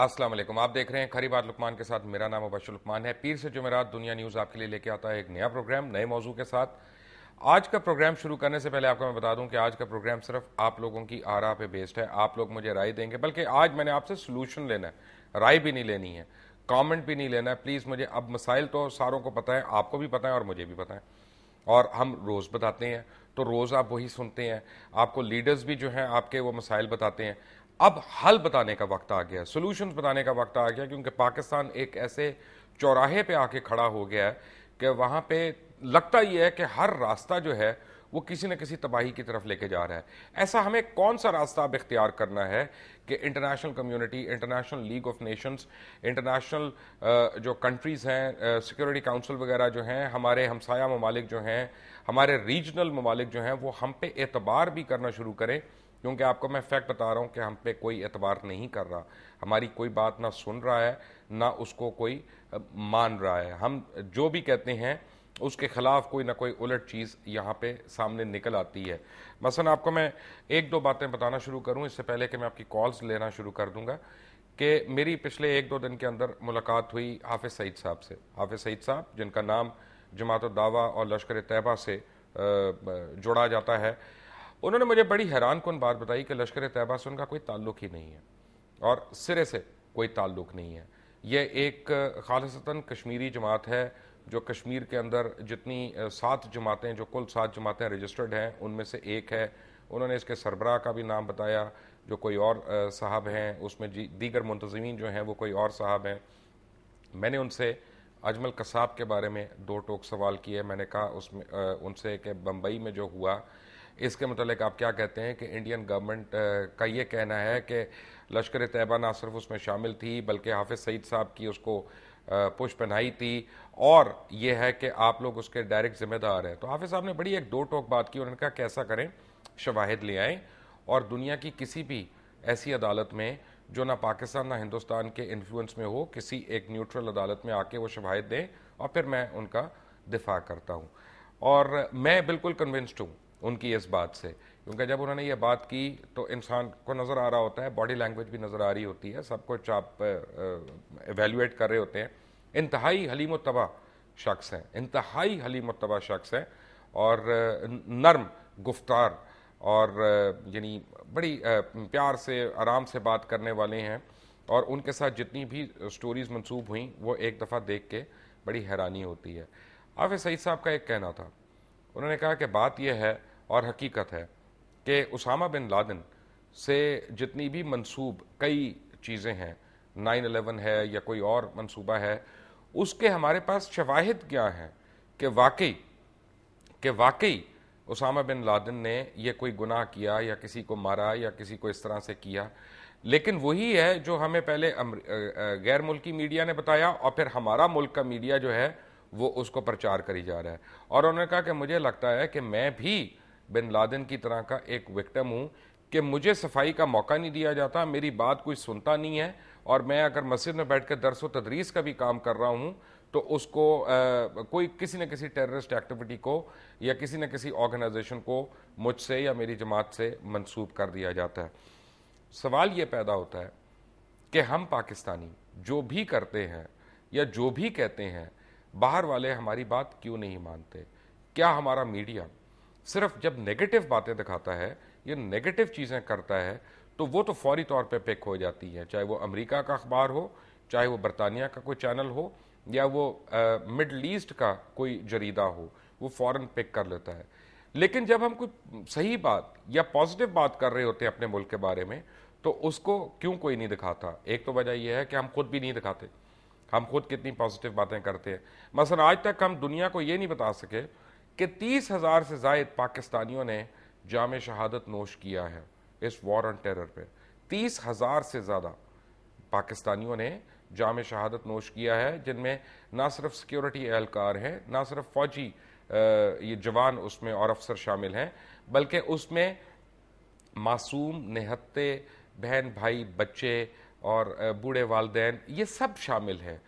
अस्सलाम वालेकुम। आप देख रहे हैं खरी बात लुकमान के साथ। मेरा नाम मुबश्शिर लुकमान है। पीर से जुमेरात दुनिया न्यूज़ आपके लिए लेके आता है एक नया प्रोग्राम नए मौजू के साथ। आज का प्रोग्राम शुरू करने से पहले आपको मैं बता दूं कि आज का प्रोग्राम सिर्फ आप लोगों की आरा पे बेस्ड है। आप लोग मुझे राय देंगे, बल्कि आज मैंने आपसे सोल्यूशन लेना है, राय भी नहीं लेनी है, कमेंट भी नहीं लेना है। प्लीज़ मुझे, अब मसाइल तो सारों को पता है, आपको भी पता है और मुझे भी पता है, और हम रोज़ बताते हैं, तो रोज़ आप वही सुनते हैं। आपको लीडर्स भी जो हैं आपके वो मसाइल बताते हैं। अब हल बताने का वक्त आ गया, सोल्यूशंस बताने का वक्त आ गया, क्योंकि पाकिस्तान एक ऐसे चौराहे पे आके खड़ा हो गया है कि वहाँ पे लगता ही है कि हर रास्ता जो है वो किसी न किसी तबाही की तरफ लेके जा रहा है। ऐसा हमें कौन सा रास्ता अब इख्तियार करना है कि international community, international league of Nations, international जो कंट्रीज़ हैं, सिक्योरिटी काउंसिल वगैरह जो हैं, हमारे हमसाया ममालिक जो हैं, हमारे रीजनल ममालिक जो हैं, वो हम पे एतबार भी करना शुरू करें। क्योंकि आपको मैं फैक्ट बता रहा हूँ कि हम पे कोई एतबार नहीं कर रहा, हमारी कोई बात ना सुन रहा है, ना उसको कोई मान रहा है। हम जो भी कहते हैं उसके खिलाफ कोई ना कोई उलट चीज़ यहाँ पे सामने निकल आती है। मसलन आपको मैं एक दो बातें बताना शुरू करूँ इससे पहले कि मैं आपकी कॉल्स लेना शुरू कर दूंगा, कि मेरी पिछले एक दो दिन के अंदर मुलाकात हुई हाफिज़ सईद साहब से। हाफिज़ सईद साहब, जिनका नाम जमात दावा और लश्कर तैयबा से जोड़ा जाता है, उन्होंने मुझे बड़ी हैरान कुन बात बताई कि लश्कर तैयबा से उनका कोई ताल्लुक ही नहीं है, और सिरे से कोई ताल्लुक नहीं है। यह एक खालिसतन कश्मीरी जमात है, जो कश्मीर के अंदर जितनी 7 जमातें, जो कुल 7 जमातें रजिस्टर्ड हैं, उनमें से एक है। उन्होंने इसके सरबराह का भी नाम बताया, जो कोई और साहब हैं, उसमें दीगर मुंतज़मीन जो हैं वो कोई और साहब हैं। मैंने उनसे अजमल कसाब के बारे में दो टोक सवाल किए। मैंने कहा उसमें उनसे कि बम्बई में जो हुआ इसके मतलब आप क्या कहते हैं कि इंडियन गवर्नमेंट का ये कहना है कि लश्कर तैयबा ना सिर्फ उसमें शामिल थी, बल्कि हाफिज़ सईद साहब की उसको पुश पहनाई थी, और ये है कि आप लोग उसके डायरेक्ट जिम्मेदार हैं। तो हाफिज़ साहब ने बड़ी एक दो टोक बात की। उन्होंने कहा कैसा करें, शवाहिद ले आएँ, और दुनिया की किसी भी ऐसी अदालत में जो ना पाकिस्तान ना हिंदुस्तान के इन्फ्लुएंस में हो, किसी एक न्यूट्रल अदालत में आके वो शवाहिद दें, और फिर मैं उनका दिफा करता हूँ। और मैं बिल्कुल कन्विंस्ड हूँ उनकी इस बात से, क्योंकि जब उन्होंने ये बात की तो इंसान को नज़र आ रहा होता है, बॉडी लैंग्वेज भी नज़र आ रही होती है, सब कुछ आप एवेल्युएट कर रहे होते हैं। इंतहाई हलीम तबा शख्स हैं, इंतहाई हलीम तबा शख्स हैं, और नर्म गुफ्तार, और यानी बड़ी प्यार से आराम से बात करने वाले हैं। और उनके साथ जितनी भी स्टोरीज मंसूब हुई वो एक दफ़ा देख के बड़ी हैरानी होती है। हाफिज़ सईद साहब का एक कहना था, उन्होंने कहा कि बात यह है और हकीकत है कि उसामा बिन लादेन से जितनी भी मंसूब कई चीज़ें हैं, 9/11 है या कोई और मंसूबा है, उसके हमारे पास शवाहिद क्या हैं कि वाकई उसामा बिन लादेन ने यह कोई गुनाह किया या किसी को मारा या किसी को इस तरह से किया। लेकिन वही है जो हमें पहले गैर मुल्की मीडिया ने बताया, और फिर हमारा मुल्क का मीडिया जो है वो उसको प्रचार करी जा रहा है। और उन्होंने कहा कि मुझे लगता है कि मैं भी बिन लादेन की तरह का एक विक्टिम हूं, कि मुझे सफाई का मौका नहीं दिया जाता, मेरी बात कोई सुनता नहीं है, और मैं अगर मस्जिद में बैठ कर दरस व तदरीस का भी काम कर रहा हूं तो उसको कोई किसी न किसी टेररिस्ट एक्टिविटी को या किसी न किसी ऑर्गेनाइजेशन को मुझसे या मेरी जमात से मंसूब कर दिया जाता है। सवाल ये पैदा होता है कि हम पाकिस्तानी जो भी करते हैं या जो भी कहते हैं, बाहर वाले हमारी बात क्यों नहीं मानते? क्या हमारा मीडिया सिर्फ जब नेगेटिव बातें दिखाता है या नेगेटिव चीज़ें करता है तो वो तो फौरी तौर पे पिक हो जाती हैं, चाहे वो अमेरिका का अखबार हो, चाहे वो बरतानिया का कोई चैनल हो, या वो मिडल ईस्ट का कोई जरीदा हो, वो फौरन पिक कर लेता है। लेकिन जब हम कोई सही बात या पॉजिटिव बात कर रहे होते हैं अपने मुल्क के बारे में, तो उसको क्यों कोई नहीं दिखाता? एक तो वजह यह है कि हम खुद भी नहीं दिखाते, हम खुद कितनी पॉजिटिव बातें करते हैं। मसलन आज तक हम दुनिया को ये नहीं बता सके कि 30,000 से जायद पाकिस्तानियों ने जाम शहादत नोश किया है इस वॉर ऑन टेरर पे। 30,000 से ज़्यादा पाकिस्तानियों ने जाम शहादत नोश किया है, जिनमें ना सिर्फ सिक्योरिटी एहलकार हैं, ना सिर्फ फौजी ये जवान उसमें और अफसर शामिल हैं, बल्कि उसमें मासूम निहत्ते बहन भाई बच्चे और बूढ़े वालदैन, ये सब शामिल हैं।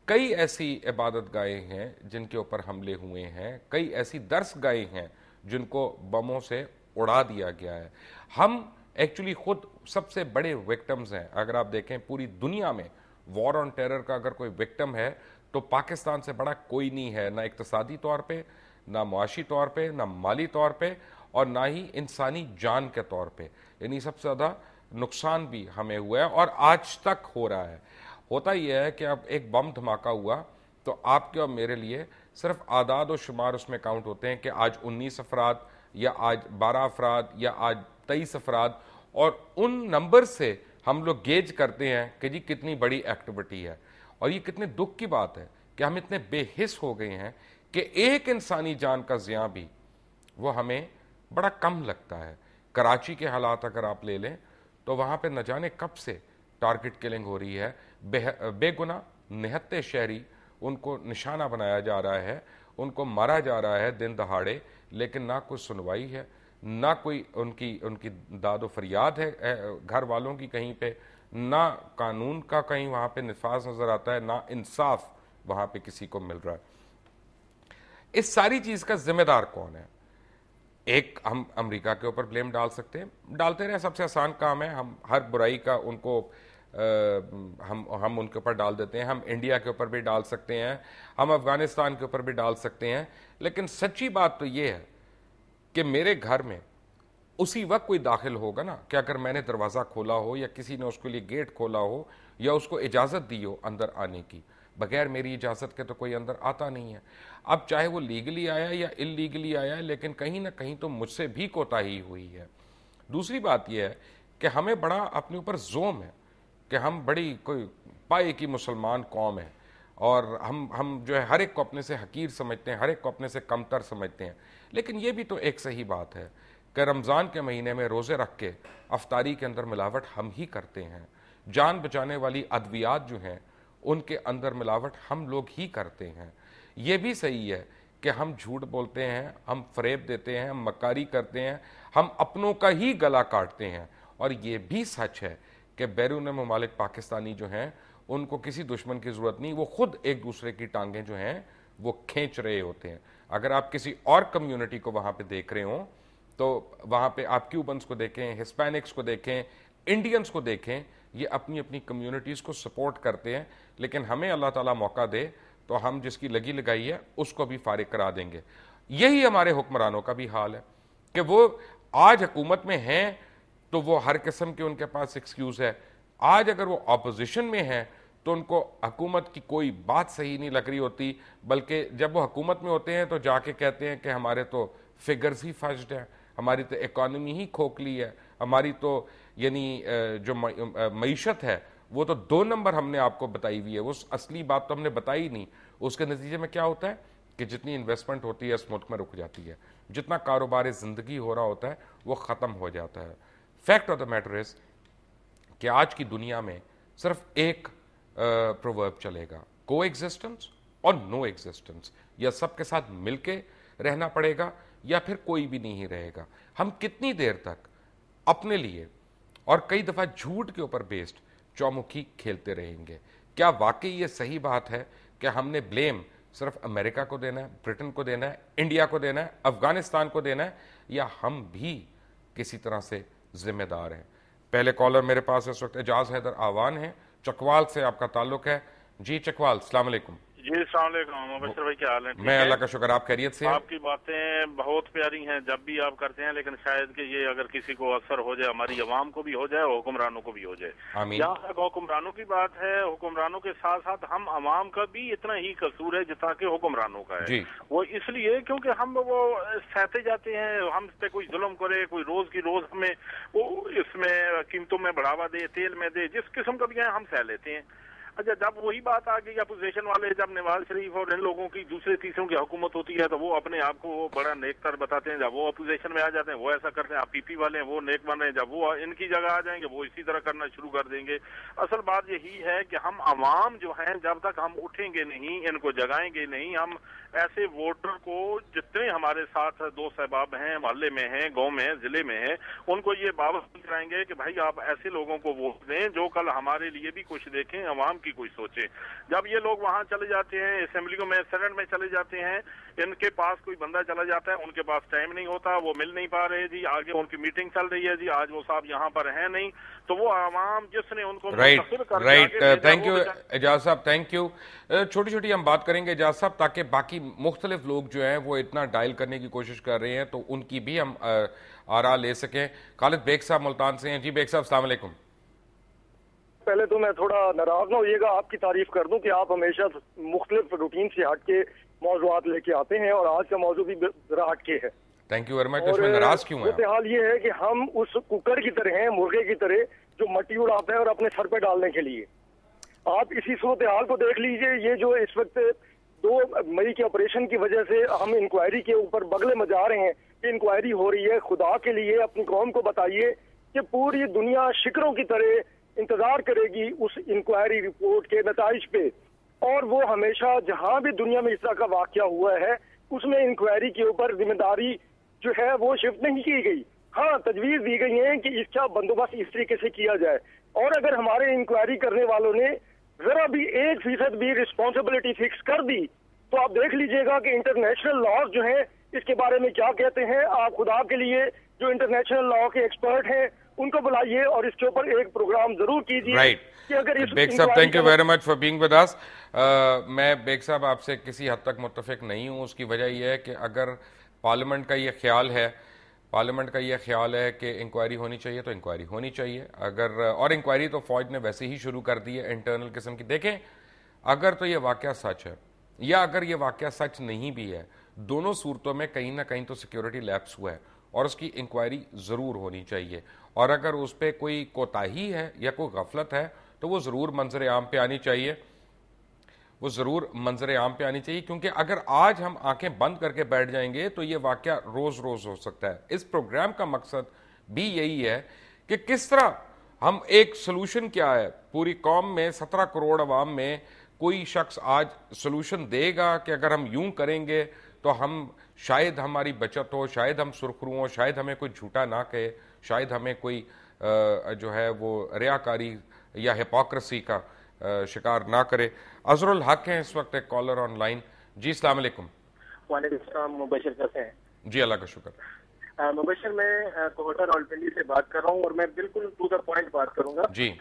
कई ऐसी इबादत गाहें हैं जिनके ऊपर हमले हुए हैं, कई ऐसी दर्स गाहें हैं जिनको बमों से उड़ा दिया गया है। हम एक्चुअली खुद सबसे बड़े विक्टिम्स हैं। अगर आप देखें पूरी दुनिया में वॉर ऑन टेरर का अगर कोई विक्टिम है तो पाकिस्तान से बड़ा कोई नहीं है, ना इक्तसादी तौर पे, ना मुआशी तौर पे, ना माली तौर पे, और ना ही इंसानी जान के तौर पे। यानी सबसे ज़्यादा नुकसान भी हमें हुआ है और आज तक हो रहा है। होता यह है कि अब एक बम धमाका हुआ तो आपके और मेरे लिए सिर्फ आदाद और शुमार उसमें काउंट होते हैं कि आज 19 अफराद या आज 12 अफराद या आज 23 अफराद, और उन नंबर से हम लोग गेज करते हैं कि जी कितनी बड़ी एक्टिविटी है। और ये कितने दुख की बात है कि हम इतने बेहिस हो गए हैं कि एक इंसानी जान का ज़िया भी वो हमें बड़ा कम लगता है। कराची के हालात अगर आप ले लें तो वहाँ पे न जाने कब से टारगेट किलिंग हो रही है, बेगुनाह निहत्ते शहरी उनको निशाना बनाया जा रहा है, उनको मारा जा रहा है दिन दहाड़े, लेकिन ना कोई सुनवाई है, ना कोई उनकी उनकी दादो फरियाद है घर वालों की कहीं पे, ना कानून का कहीं वहाँ पे निफाज नजर आता है, ना इंसाफ वहाँ पे किसी को मिल रहा है। इस सारी चीज का जिम्मेदार कौन है? एक हम अमेरिका के ऊपर ब्लेम डाल सकते हैं, डालते रहे, सबसे आसान काम है। हम हर बुराई का उनको हम उनके ऊपर डाल देते हैं। हम इंडिया के ऊपर भी डाल सकते हैं, हम अफगानिस्तान के ऊपर भी डाल सकते हैं, लेकिन सच्ची बात तो ये है कि मेरे घर में उसी वक्त कोई दाखिल होगा ना कि अगर मैंने दरवाज़ा खोला हो या किसी ने उसके लिए गेट खोला हो या उसको इजाज़त दी हो अंदर आने की, बगैर मेरी इजाज़त के तो कोई अंदर आता नहीं है। अब चाहे वो लीगली आया या इलीगली आया, लेकिन कहीं ना कहीं तो मुझसे भी कोताही हुई है। दूसरी बात यह है कि हमें बड़ा अपने ऊपर जोम है कि हम बड़ी कोई पाए की मुसलमान कौम है और हम जो है हर एक को अपने से हकीर समझते हैं, हर एक को अपने से कमतर समझते हैं। लेकिन ये भी तो एक सही बात है कि रमज़ान के महीने में रोज़े रख के अफ्तारी के अंदर मिलावट हम ही करते हैं। जान बचाने वाली अद्वियात जो हैं उनके अंदर मिलावट हम लोग ही करते हैं। ये भी सही है कि हम झूठ बोलते हैं, हम फरेब देते हैं, हम मक्कारी करते हैं, हम अपनों का ही गला काटते हैं। और ये भी सच है कि बैरून ममालिक पाकिस्तानी जो हैं उनको किसी दुश्मन की ज़रूरत नहीं, वो खुद एक दूसरे की टांगें जो हैं वो खींच रहे होते हैं। अगर आप किसी और कम्युनिटी को वहाँ पे देख रहे हो तो वहाँ पे आप क्यूबन्स को देखें, हिस्पैनिक्स को देखें, इंडियंस को देखें, ये अपनी अपनी कम्युनिटीज़ को सपोर्ट करते हैं। लेकिन हमें अल्लाह ताला मौका दे तो हम जिसकी लगी लगाई है उसको भी फारिग करा देंगे। यही हमारे हुक्मरानों का भी हाल है कि वो आज हुकूमत में हैं तो वो हर किस्म के उनके पास एक्सक्यूज़ है। आज अगर वो अपोजिशन में है तो उनको हुकूमत की कोई बात सही नहीं लग रही होती, बल्कि जब वो हुकूमत में होते हैं तो जाके कहते हैं कि हमारे तो फिगर्स ही फस्ड हैं, हमारी तो इकॉनमी ही खोखली है, हमारी तो यानी जो मईशत है वो तो 2 नंबर हमने आपको बताई हुई है, वो असली बात तो हमने बताई नहीं। उसके नतीजे में क्या होता है कि जितनी इन्वेस्टमेंट होती है इस मुल्क में रुक जाती है, जितना कारोबार ज़िंदगी हो रहा होता है वो ख़त्म हो जाता है। Fact of the matter is कि आज की दुनिया में सिर्फ एक प्रोवर्ब चलेगा, को एग्जिस्टेंस और नो एग्जिस्टेंस। या सबके साथ मिलके रहना पड़ेगा या फिर कोई भी नहीं रहेगा। हम कितनी देर तक अपने लिए और कई दफा झूठ के ऊपर बेस्ड चौमुखी खेलते रहेंगे? क्या वाकई ये सही बात है कि हमने ब्लेम सिर्फ अमेरिका को देना है, ब्रिटेन को देना है, इंडिया को देना है, अफगानिस्तान को देना है, या हम भी किसी तरह से जिम्मेदार हैं? पहले कॉलर मेरे पास इस वक्त एजाज हैदर आवान है, चकवाल से आपका ताल्लुक है। जी चकवाल, अस्सलाम वालेकुम। जी अस्सलाम वालेकुम मुबशर भाई, क्या हाल है? मैं अल्लाह का शुक्र, आप खैरियत से हैं? आपकी बातें बहुत प्यारी हैं जब भी आप करते हैं, लेकिन शायद कि ये अगर किसी को असर हो जाए, हमारी अवाम को भी हो जाए, हुक्मरानों को भी हो जाए। आमीन। जहाँ तक हुक्मरानों की बात है, हुक्मरानों के साथ साथ हम अवाम का भी इतना ही कसूर है जितना कि हुक्मरानों का है। जी। वो इसलिए क्योंकि हम वो सहते जाते हैं, हम पे कोई जुल्म करे, कोई रोज की रोज हमें वो इसमें कीमतों में बढ़ावा दे, तेल में दे, जिस किस्म का भी है हम सह लेते हैं। अच्छा, जब वही बात आ गई अपोजिशन वाले, जब नवाज शरीफ और इन लोगों की दूसरे तीसरों की हुकूमत होती है तो वो अपने आप को वो बड़ा नेकतर बताते हैं। जब वो अपोजिशन में आ जाते हैं वो ऐसा करते हैं, आप पीपी वाले हैं वो नेक बन रहे हैं, जब वो इनकी जगह आ जाएंगे वो इसी तरह करना शुरू कर देंगे। असल बात यही है कि हम अवाम जो हैं जब तक हम उठेंगे नहीं, इनको जगाएंगे नहीं, हम ऐसे वोटर को जितने हमारे साथ दोस्त अहबाब हैं, मोहल्ले में हैं, गांव में हैं, जिले में हैं, उनको ये बात कराएंगे कि भाई आप ऐसे लोगों को वोट दें जो कल हमारे लिए भी कुछ देखें, अवाम की कोई सोचे। जब ये लोग वहां चले जाते हैं, असेंबलियों में, सेनेट में चले जाते हैं, इनके पास कोई बंदा चला जाता है, उनके पास टाइम नहीं होता, वो मिल नहीं पा रहे जी, आगे उनकी मीटिंग चल रही है जी, आज वो साहब यहाँ पर है नहीं, तो वो आवाम जिसने उनको राइट, थैंक यू एजाज साहब, थैंक यू। छोटी छोटी हम बात करेंगे एजाज साहब, ताकि बाकी मुख्तलिफ लोग जो हैं वो इतना डायल करने की कोशिश कर रहे हैं तो उनकी भी हम आरा ले सकें। खालिद बेग साहब मुल्तान से हैं। जी बेग साहब, अस्सलाम वालेकुम। पहले तो मैं थोड़ा नाराज ना होइएगा, आपकी तारीफ कर दूं कि आप हमेशा मुख्तलिफ रूटीन से हट के मौजूद लेके आते हैं और आज का मौजू भी जरा हट के है। Thank you very much. इसमें नाराज क्यों है? हाल ये है कि हम उस कुकर की तरह हैं, मुर्गे की तरह, जो मट्टी उड़ाते हैं और अपने सर पे डालने के लिए। आप इसी सूरत हाल को देख लीजिए, ये जो इस वक्त 2 मई के ऑपरेशन की वजह से हम इंक्वायरी के ऊपर बगले मचा रहे हैं कि इंक्वायरी हो रही है। खुदा के लिए अपनी कौम को बताइए कि पूरी दुनिया शिकरों की तरह इंतजार करेगी उस इंक्वायरी रिपोर्ट के नताइज पे, और वो हमेशा जहां भी दुनिया में इस तरह का वाकया हुआ है उसमें इंक्वायरी के ऊपर जिम्मेदारी जो है वो शिफ्ट नहीं की गई। हाँ, तजवीज दी गई है कि इसका बंदोबस्त इस तरीके से किया जाए, और अगर हमारे इंक्वायरी करने वालों ने जरा भी 1% भी रिस्पॉन्सिबिलिटी फिक्स कर दी तो आप देख लीजिएगा कि इंटरनेशनल लॉ जो है इसके बारे में क्या कहते हैं। आप खुदा के लिए जो इंटरनेशनल लॉ के एक्सपर्ट हैं उनको बुलाइए और इसके ऊपर एक प्रोग्राम जरूर कीजिए। राइट, बेग साहब, thank you very much for being with us. मैं बेग साहब आपसे किसी हद तक मुत्तफिक नहीं हूं। उसकी वजह यह है कि अगर पार्लियामेंट का ये ख्याल है कि इंक्वायरी होनी चाहिए तो इंक्वायरी होनी चाहिए। अगर और इंक्वायरी तो फौज ने वैसे ही शुरू कर दी है, इंटरनल किस्म की। देखें, अगर तो ये वाकया सच है या अगर ये वाकया सच नहीं भी है, दोनों सूरतों में कहीं ना कहीं तो सिक्योरिटी लैप्स हुआ है और उसकी इंक्वायरी जरूर होनी चाहिए। और अगर उस पर कोई कोताही है या कोई गफलत है तो वो जरूर मंजर आम पे आनी चाहिए, क्योंकि अगर आज हम आंखें बंद करके बैठ जाएंगे तो ये वाकया रोज रोज हो सकता है। इस प्रोग्राम का मकसद भी यही है कि किस तरह हम एक सोल्यूशन, क्या है पूरी कौम में 17 करोड़ अवाम में कोई शख्स आज सोल्यूशन देगा कि अगर हम यूं करेंगे तो हम शायद हमारी बचत हो, शायद हम सुरखरू हो, शायद हमें कोई झूठा ना कहे, शायद हमें कोई जो है वो रियाकारी या हिपोक्रेसी का शिकार ना करे। अजरुल हक हैं इस वक्त एक कॉलर ऑनलाइन। जी अस्सलाम वालेकुम। वालेकुम सलाम। मुबशर कैसे हैं? जी अल्लाह का शुक्र। मुबशर, मैं कोहटा रावलपिंडी से बात कर रहा हूँ और मैं बिल्कुल टू द पॉइंट बात करूंगा जी।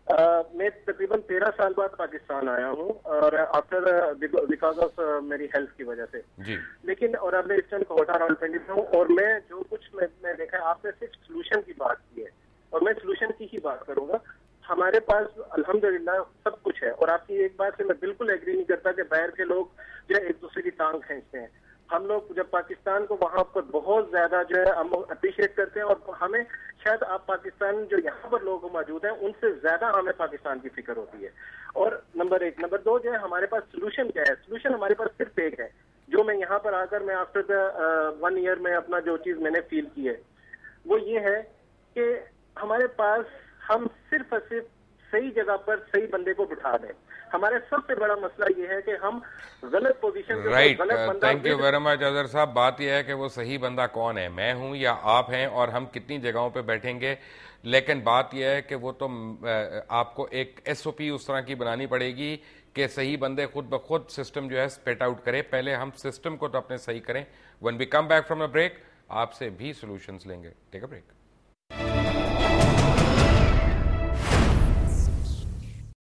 मैं तकरीबन 13 साल बाद पाकिस्तान आया हूँ और आफ्टर बिकॉज ऑफ मेरी हेल्थ की वजह से जी। लेकिन और अब मैं इस टाइम कोहटा रावलपिंडी में हूँ और मैं जो कुछ मैं देखा, आपने सिर्फ सोल्यूशन की बात की है और मैं सोल्यूशन की ही बात करूंगा। हमारे पास अल्हम्दुलिल्लाह सब कुछ है और आपकी एक बात से मैं बिल्कुल एग्री नहीं करता कि बाहर के लोग जो है एक दूसरे की टांग खींचते हैं। हम लोग जब पाकिस्तान को वहां पर बहुत ज्यादा जो है हम अप्रिशिएट करते हैं और हमें शायद आप पाकिस्तान जो यहाँ पर लोग मौजूद हैं उनसे ज्यादा हमें पाकिस्तान की फिक्र होती है। और नंबर 1, नंबर 2 जो है हमारे पास सोल्यूशन क्या है? सोल्यूशन हमारे पास सिर्फ एक है, जो मैं यहाँ पर आकर मैं आफ्टर द 1 ईयर में अपना जो चीज मैंने फील की है वो ये है कि हमारे पास हम सिर्फ और सिर्फ सही जगह पर सही बंदे को बिठा दें। हमारा सबसे बड़ा मसला ये है कि हम गलत पोजीशन पे right. Thank you very much Azhar साहब। बात यह है कि वो सही बंदा कौन है, मैं हूं या आप हैं, और हम कितनी जगहों पे बैठेंगे। लेकिन बात यह है कि वो तो आपको एक SOP उस तरह की बनानी पड़ेगी कि सही बंदे खुद ब खुद सिस्टम जो है स्पेट आउट करे। पहले हम सिस्टम को तो अपने सही करें। When we come back from a break आपसे भी सॉल्यूशंस लेंगे। Take a break.